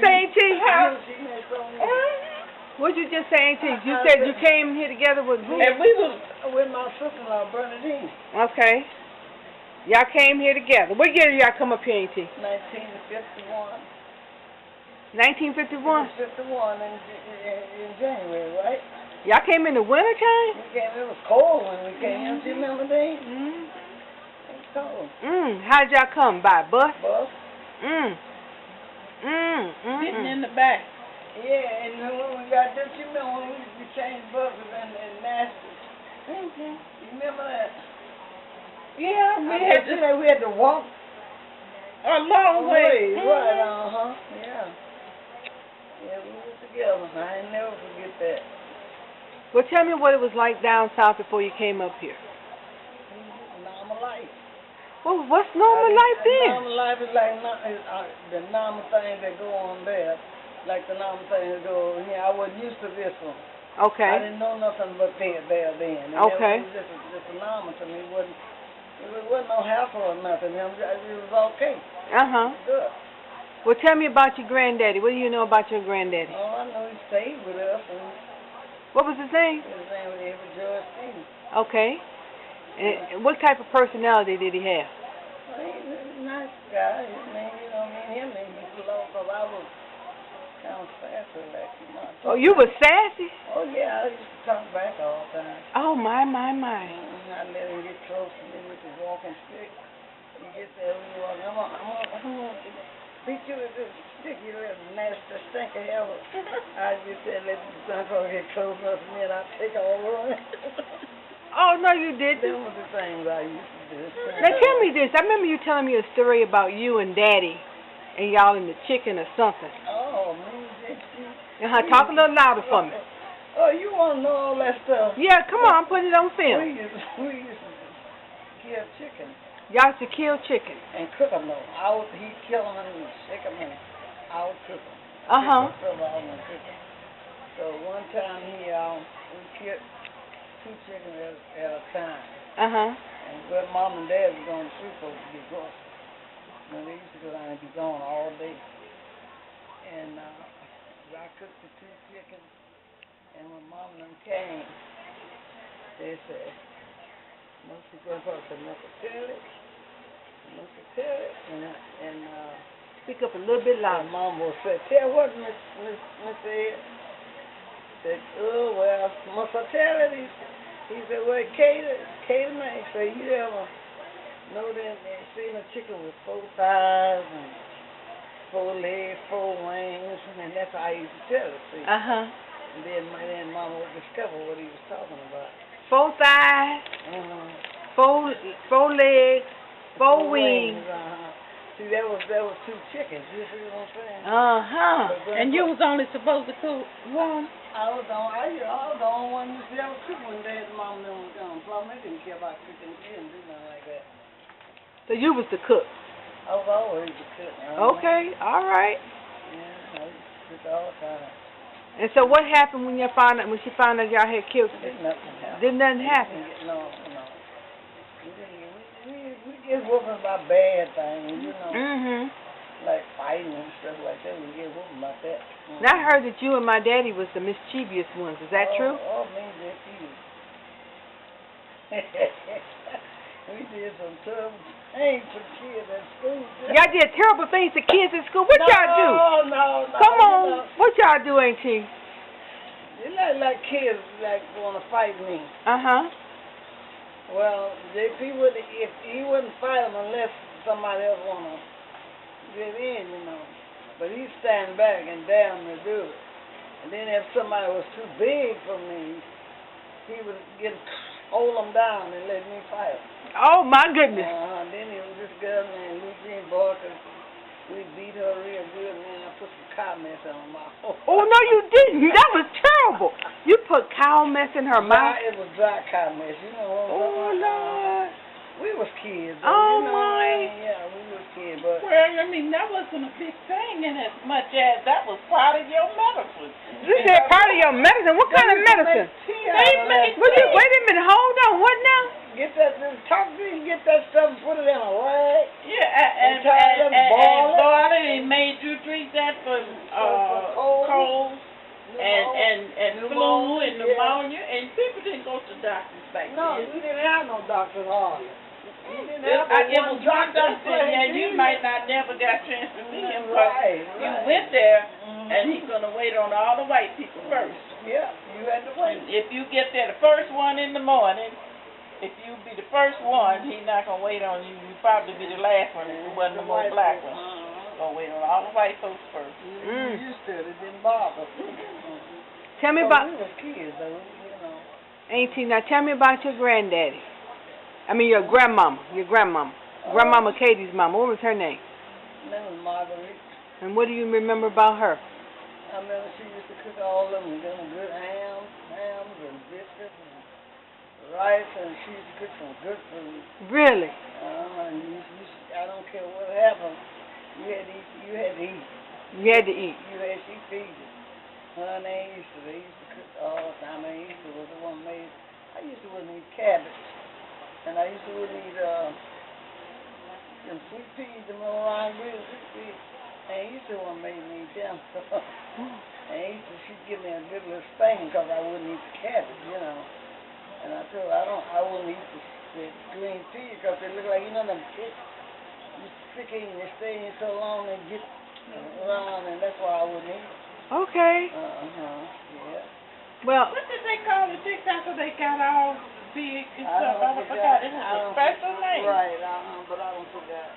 say, Auntie? What'd you just say, Auntie? You said you came here together with who? And we was with my sister-in-law, Bernadine. Okay. Y'all came here together. What year did y'all come up here, Auntie? 1951. 1951? 51 in January, right? Y'all came in the winter time? It was cold when we came. Do you remember that? It was cold. How'd y'all come? By bus? Bus. Sitting in the back. Yeah, and then when we got this, you remember when we changed buses in Nashville? You remember that? Yeah, we had to walk a long way. Right, yeah. Yeah, we were together. I ain't never forget that. Well, tell me what it was like down south before you came up here. Normal life. Well, what's normal life then? Normal life is like the normal things that go on there. Like the normal things that go on here. I wasn't used to this one. Okay. I didn't know nothing but there then. And okay. It was just normal to me. It wasn't no hassle or nothing. It was okay. Good. Well, tell me about your granddaddy. What do you know about your granddaddy? Oh, I know he stayed with us. What was his name? His name was Everett George Stevens. Okay. And what type of personality did he have? Well, he's a nice guy. His name, me and him, they used to love because I was kind of sassy, like, Oh, you were sassy? Oh, yeah, I used to talk back all the time. Oh, my. I let him get close to me with his walking stick. He gets there, we walk, I'm going to beat you with this stick, you little nasty stinker ever. I just said, let the son get close enough to me and I'll take all running. Oh, no, you didn't. Them were the things I used to do. Now, tell me this. I remember you telling me a story about you and Daddy and y'all in the chicken or something. Oh, man. Talk a little louder for me. Oh, you want to know all that stuff? Yeah, come on, put it on film. We used to kill chicken. Y'all used to kill chicken. And cook them, though. He'd kill them and shake them and I would cook them. So one time we killed 2 chickens at a time. And when Mom and Dad was going to sleep, supposed to get groceries. Now, they used to go down and be gone all day. And I cooked the 2 chickens, and when Mom and them came, they said, Mr. Grandpa said, Mr. Terry, and speak up a little bit louder. And Mom will say, tell what, Mr. Ed? Said, oh, well, Mr. Terry, he said, well, Katie May, said, you ever know that they seen a chicken with 4 thighs and 4 legs, 4 wings, and that's how I used to tell it, see. And then Mama would discover what he was talking about. 4 thighs, 4 legs, 4 wings. See, that was 2 chickens. You see what I'm saying? And you was only supposed to cook one. I was the only one who ever cooked when Dad and Mom and them was gone. So I didn't care about cooking. They didn't do nothing like that. So you was the cook. I was always the cook. Okay, all right. Yeah, I used to cook all the time. And so what happened when she found out y'all had killed her? Did nothing happen. No. We get whooping about bad things, like fighting and stuff like that. We get whooping about that. Now I heard that you and my daddy was the mischievous ones. Is that true? Oh, me and mischievous. We did some terrible things to kids at school. Y'all did terrible things to kids at school? What y'all do? No. Come on. What y'all do, Auntie? It's not like kids want to fight me. Well, if he wouldn't fight them unless somebody else want to get in, But he'd stand back and damn to do it. And then if somebody was too big for me, he would hold them down and let me fight. Oh, my goodness. Then there was this girl named Lou Jean Barker. We beat her real good, and then I put some cow mess on my mouth. Oh, no, you didn't. That was terrible. You put cow mess in her mouth? It was dry cow mess. You know what I'm talking about? Lord. We was kids. Oh, my. Yeah, we was kids. But well, I mean, that wasn't a big thing in as much as that was part of your medicine. You said part of your medicine? What kind of medicine? Wait a minute, hold on. What now? get that, talk to you, get that stuff and put it in a rag. Yeah, and boil it. He made you drink that for cold and flu and pneumonia, and people didn't go to doctors back then. No, we didn't have no doctors hardly. It was one doctor, and you might not never got a chance to see him, but you went there, and he's gonna wait on all the white people first. Yeah, you had to wait. And if you get there the first one in the morning, if you be the first one, he's not gonna wait on you. You probably be the last one if it wasn't the more black one. Gonna wait on all the white folks first. You used to it didn't bother. Tell me about. We were kids, though, you know. Auntie, now tell me about your granddaddy. I mean your grandmama. Grandmama Katie's mama. What was her name? Her name was Marguerite. And what do you remember about her? I remember she used to cook all them good hams and biscuits and rice, and she used to cook some good food. Really? And I don't care what happened, you had to eat. You had to eat. She feed you. Honey, they used to cook all the time. I used to was the one made. I used to wouldn't eat cabbage, and I used to wouldn't eat them sweet peas, them little lime green sweet peas. And used to one made me eat them. And she'd give me a good little spanking because I wouldn't eat the cabbage, you know. And I told her I wouldn't eat the green peas because they look like, you know, them kids. You stick in, they stay in so long, they get around, and that's why I wouldn't eat. Okay. Yeah. Well. What did they call the chicks after they got all big and stuff? I forgot. It was a special name. Right, but I don't forget.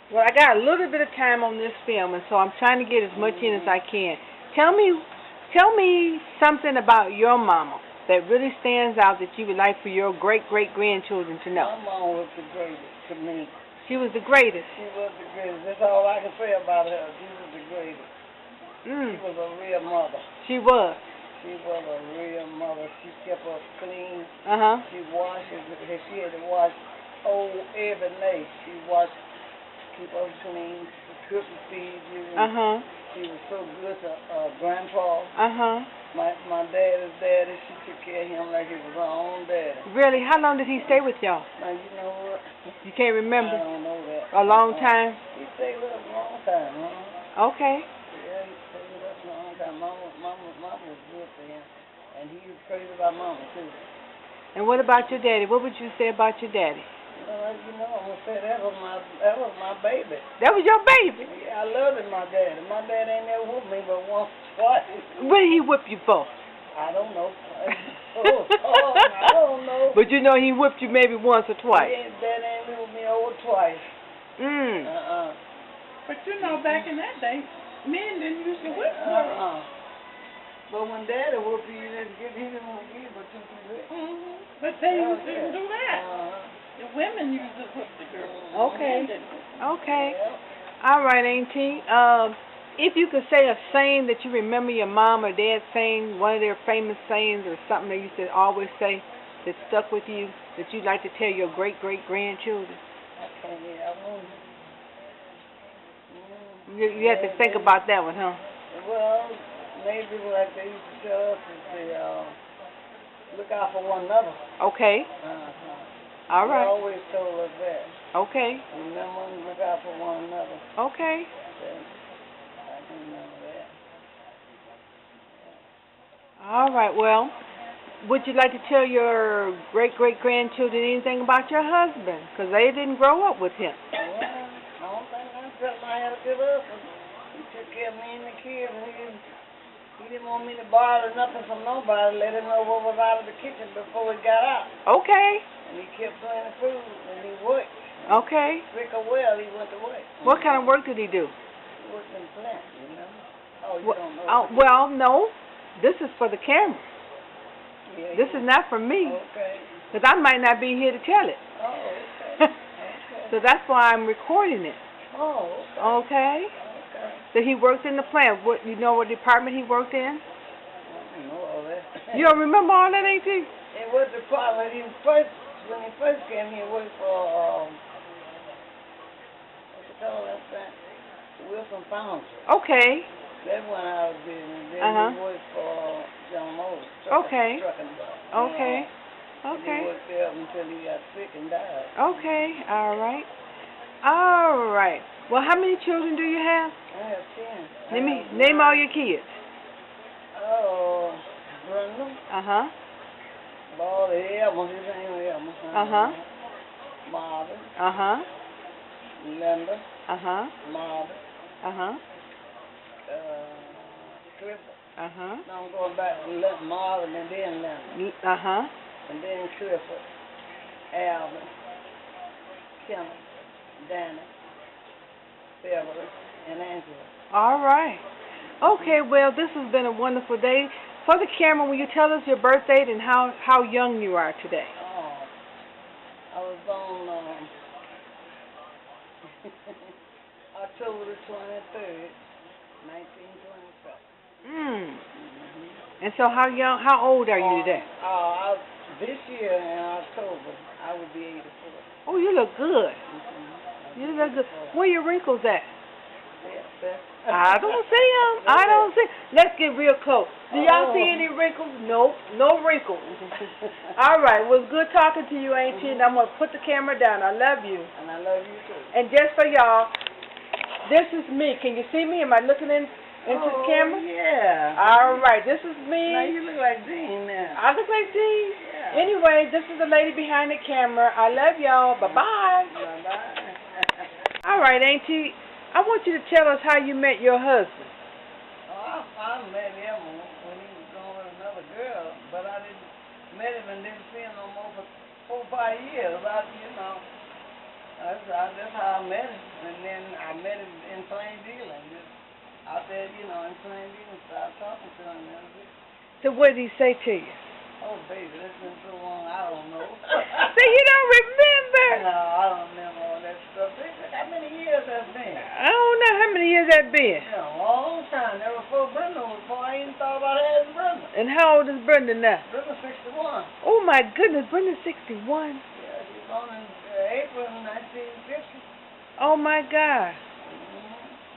Well, I got a little bit of time on this film, and so I'm trying to get as much in as I can. Tell me something about your mama that really stands out that you would like for your great-great-grandchildren to know. My mama was the greatest to me. She was the greatest. She was the greatest. That's all I can say about her. She was the greatest. She was a real mother. She was. She was a real mother. She kept us clean. She washed. She had to wash every day. She washed. Keep us clean, cook and feed you. She was so good to Grandpa. My daddy's daddy, she took care of him like he was her own daddy. Really? How long did he stay with y'all? Now, you know what? You can't remember? I don't know that. A long time? He stayed with us a long time, Okay. Yeah, he stayed with us a long time. Mama was good to him. And he was crazy about Mama, too. And what about your daddy? What would you say about your daddy? You know, I'm gonna say that was my baby. That was your baby? Yeah, I loved my daddy. My dad ain't never whooped me but once, twice. What did he whip you for? I don't know. I don't know. But you know he whipped you maybe once or twice. Dad ain't whipped me over twice. But you know, back in that day, men didn't used to whip. But when Daddy whooped you, he didn't want to give but 2 3 But they used to do that. The women used to whip the girls. Okay. All right, Auntie. If you could say a saying that you remember your mom or dad saying, one of their famous sayings or something they used to always say that stuck with you, that you'd like to tell your great-great-grandchildren. You have to think about that one, huh? Well, maybe like they used to tell us is look out for one another. Okay. All right. They always told us that. Okay. Remember to look out for one another. Okay. I can remember that. All right. Well, would you like to tell your great-great-grandchildren anything about your husband? Because they didn't grow up with him. Well, I don't think I had a good husband. He took care of me and the kids, and he didn't want me to borrow nothing from nobody. Let him know what was out of the kitchen before we got out. Okay. And he kept doing the food, and he worked. Okay. Sick or well, he went to work. What kind of work did he do? He worked in plant, you know. Oh, you don't know. Well, no. This is for the camera. Yeah, this is not for me. Okay. Because I might not be here to tell it. Oh, okay. So that's why I'm recording it. Oh, okay. So he worked in the plant. What, you know what department he worked in? I don't know all that. You don't remember all that, ain't you? It was the department. When he first came, he worked for what's it called that thing? Wilson Foundry. Okay. That went out of business. Then he worked for John Moses. Okay. Okay. Okay. And he worked there until he got sick and died. Okay. All right. All right. Well, how many children do you have? I have 10. Name all your kids. Oh, Brenda. Uh-huh. Lord, Elma, his name Elma. Uh-huh. Marvin. Uh-huh. Linda. Uh-huh. Marvin. Uh-huh. Clifford. Uh-huh. Now I'm going back to Marvin and then Linda. Uh-huh. And then Clifford. Alvin. Kenneth. Danny. Beverly. And Angela. All right. Okay, well, this has been a wonderful day. For the camera, will you tell us your birth date and how young you are today? Oh, I was born October the 23rd, 1927. And so how old are you today? This year in October, I would be 84. Oh, you look good. You look good. Where your wrinkles at? I don't see them. I don't see. Let's get real close. Do y'all see any wrinkles? Nope, no wrinkles. All right, well, it's good talking to you, ain't you? And I'm going to put the camera down. I love you. And I love you too. And just for y'all, this is me. Can you see me? Am I looking into the camera? Yeah. All right, this is me. Now you look like Dean now. I look like Dean? Yeah. Anyway, this is the lady behind the camera. I love y'all. Bye-bye. Bye-bye. All right, Auntie, I want you to tell us how you met your husband. I met him when he was going with another girl, but I didn't met him and didn't see him no more for 4 or 5 years. That's how I met him. And then I met him in plain dealing, just out there, in plain dealing, started talking to him. That was it. So what did he say to you? Oh, baby, that's been so long, I don't know. So you don't remember? No, I don't remember all that stuff. How many years that's been? I don't know how many years that been. Yeah, a long time. That was before Brenda was born. I even thought about having Brenda. And how old is Brenda now? Brenda's 61. Oh my goodness, Brenda's 61. Yeah, she was born in April 1950. Oh my God.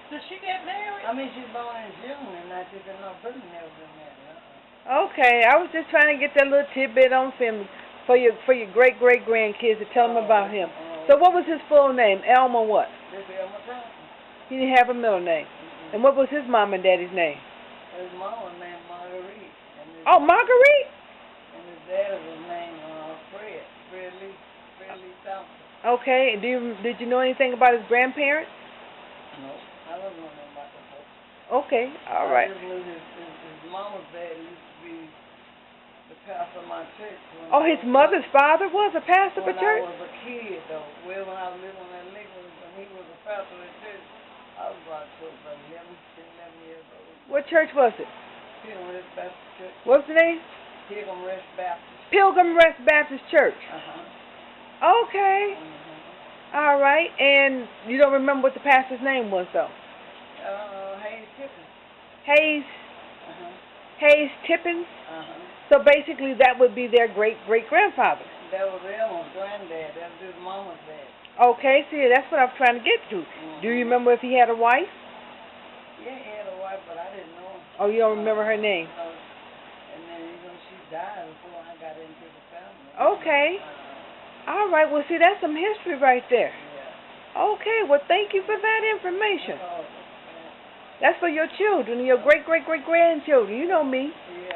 Did she get married? I mean, she was born in June in 1950. No, Brenda never been married. Okay, I was just trying to get that little tidbit on film for your great grandkids to tell them about him. So what was his full name? Elmer what? This Elmer Thompson. He didn't have a middle name. And what was his mom and daddy's name? His mom was named Marguerite. Oh, Marguerite? And his dad was named Fred Lee Thompson. Okay, and did you know anything about his grandparents? No, I don't know nothing about that folks. Okay, all right. I just knew his mama's dad used to be the pastor of my church. Oh, his mother's father was a pastor for church? When I was a kid, though. Well, when I was living in Lincoln, when he was a pastor of church, I was about 11 years old. What church was it? Pilgrim Rest Baptist Church. What's the name? Pilgrim Rest Baptist. Pilgrim Rest Baptist Church. Okay. All right. And you don't remember what the pastor's name was, though? Hayes Tippins. Hayes? Hayes Tippins? So basically that would be their great-great-grandfather. That was Elmer's granddad. That was his mama's dad. Okay, see, that's what I'm trying to get to. Do you remember if he had a wife? Yeah, he had a wife, but I didn't know her. Oh, you don't remember her name? And then, she died before I got into the family. Okay. All right, well, see, that's some history right there. Yeah. Okay, well, thank you for that information. That's for your children, your great-great-great-grandchildren. You know me. Yeah.